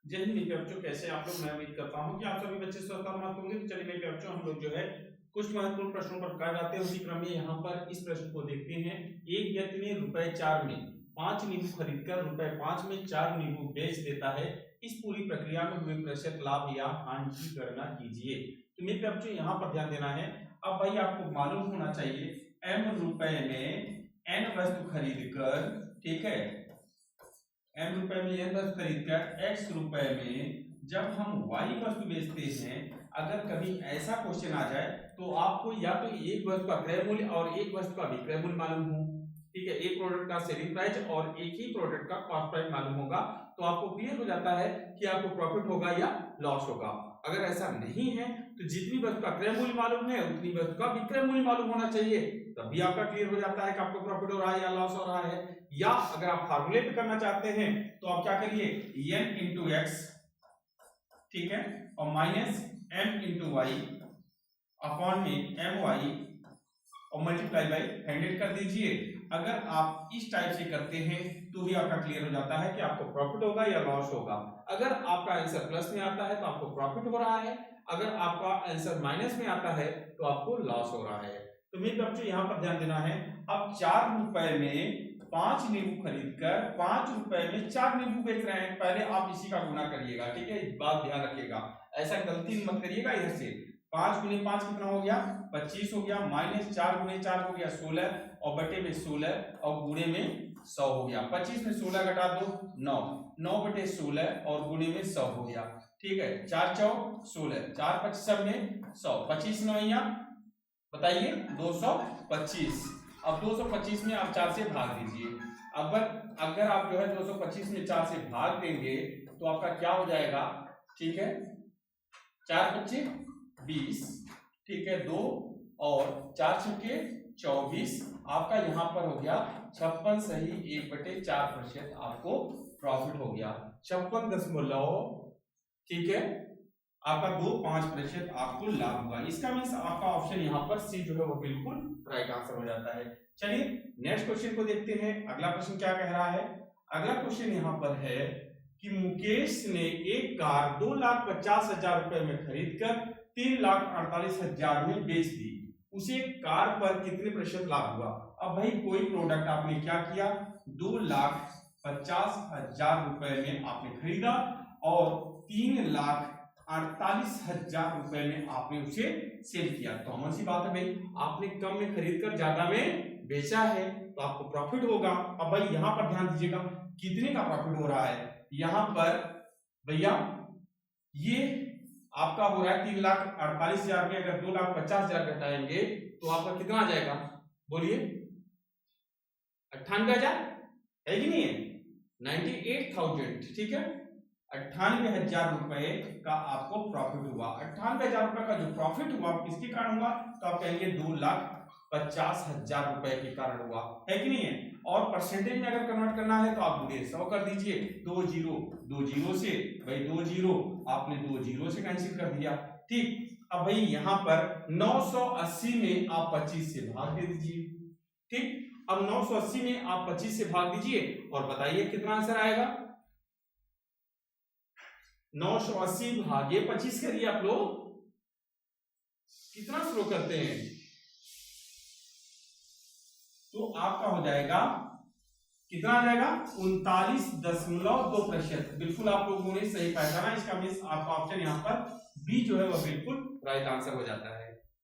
जय हिंद मेरे बच्चों, कैसे आप लोग। मैं उम्मीद करता हूं कि आप सभी बच्चे स्वस्थ और मस्त होंगे। तो चलिए मेरे बच्चों, हम लोग जो है कुछ महत्वपूर्ण प्रश्नों पर कार्य आते हैं। उसी क्रम में यहाँ पर इस प्रश्न को देखते हैं। एक व्यक्ति ने ₹4 में 5 नींबू खरीदकर ₹5 में 4 नींबू बेच देता है। इस पूरी प्रक्रिया में हुए प्रतिशत लाभ या हानि की गणना कीजिए। तो मेरे बच्चों यहाँ पर ध्यान देना है। अब भाई आपको मालूम होना चाहिए, m रुपए में n वस्तु खरीद कर, ठीक है, m रुपए में n वस्तु खरीद कर x रुपए में जब हम y वस्तु बेचते हैं, अगर कभी ऐसा क्वेश्चन आ जाए तो आपको या तो एक वस्तु का क्रय मूल्य और एक वस्तु का विक्रय मूल्य मालूम हो, ठीक है, एक प्रोडक्ट का सेलिंग प्राइस और एक ही प्रोडक्ट का कॉस्ट प्राइस मालूम होगा, तो आपको क्लियर हो जाता है कि आपको प्रॉफिट होगा या लॉस होगा। अगर ऐसा नहीं है तो जितनी वस्तु का क्रय मूल्य मालूम है उतनी वस्तु का विक्रय मूल्य मालूम होना चाहिए, तभी आपका क्लियर हो जाता है कि आपको प्रॉफिट हो रहा है या लॉस हो रहा है। या अगर आप फार्मूले पे करना चाहते हैं तो आप क्या करिए, n इंटू एक्स, ठीक है, और minus m into Y upon में एम वाई और मल्टीप्लाई बाई 100 कर दीजिए। अगर आप इस टाइप से करते हैं तो ही आपका क्लियर हो जाता है कि आपको प्रॉफिट होगा या लॉस होगा। अगर आपका आंसर प्लस में आता है तो आपको प्रॉफिट हो रहा है, अगर आपका आंसर माइनस में आता है तो आपको लॉस हो रहा है। तो मेरे बच्चों यहाँ पर ध्यान देना है। अब 4 रुपए में 5 नींबू खरीदकर 5 रुपए में 4 नींबू बेच रहे हैं। पहले आप इसी का गुना करिएगा, ठीक है, बात ध्यान रखिएगा, ऐसा गलती मत करिएगा। इधर से 5 गुने 5 कितना हो गया, 25 हो गया, माइनस 4 गुने 4 हो गया 16 और बटे में 16 और गुणे में 100 हो गया। 25 में 16 घटा दो 9, 9 बटे 16 और गुणे में 100 हो गया, ठीक है, 4 चौक 16, 4 25 में 100, 25 नौया बताइए 225। अब 225 में आप 4 से भाग दीजिए। अब अगर आप जो है 225 में 4 से भाग देंगे तो आपका क्या हो जाएगा, ठीक है, 4 25 20, ठीक है, 2 और 4 छक्के 24, आपका यहाँ पर हो गया 56 सही 1/4% आपको प्रॉफिट हो गया। 56.5, ठीक है, आपका 2.5% आपको लाभ हुआ। इसका मीन्स आपका ऑप्शन यहाँ पर सी जो है वो बिल्कुल राइट आंसर हो जाता है। चलिए नेक्स्ट क्वेश्चन को देखते हैं। अगला क्वेश्चन क्या कह रहा है। अगला क्वेश्चन यहाँ पर है कि मुकेश ने एक कार 2,50,000 रुपए में खरीदकर 3,48,000 में बेच दी। उसे कार पर कितने प्रतिशत लाभ हुआ। अब भाई कोई प्रोडक्ट आपने क्या किया, 2,50,000 रुपए में आपने खरीदा और 3,48,000 रुपए में आपने उसे सेल किया। तो कॉमन सी बात है भाई, आपने कम में खरीदकर ज्यादा में बेचा है तो आपको प्रॉफिट होगा। अब भाई यहां पर ध्यान दीजिएगा, कितने का प्रॉफिट हो रहा है। यहां पर भैया ये आपका हो रहा है 3,48,000 में अगर 2,50,000 घटाएंगे तो आपका कितना आ जाएगा, बोलिए, 98,000 है कि नहीं है, 98,000, ठीक है, 98,000 रुपए का आपको प्रॉफिट हुआ। 98,000 रुपए का जो प्रॉफिट हुआ किसके कारण हुआ, तो आप कहेंगे 2,50,000 रुपए के कारण हुआ, है कि नहीं है। और परसेंटेज में अगर कन्वर्ट करना है तो आप गुणे 100 कर दीजिए, 2 जीरो से भाई 2 जीरो आपने 2 जीरो से कैंसिल कर दिया, ठीक। अब भाई यहां पर 980 में आप 25 से भाग दे दीजिए, ठीक। अब 980 में आप 25 से भाग दीजिए और बताइए कितना आंसर आएगा। 980 भागे 25 करिए आप लोग, कितना स्लो करते हैं, तो आपका हो जाएगा कितना आ जाएगा, 39.2%। बिल्कुल आप लोगों ने सही पहचाना। इसका मीन्स आपका ऑप्शन यहाँ पर बी जो है वह बिल्कुल राइट आंसर हो जाता है।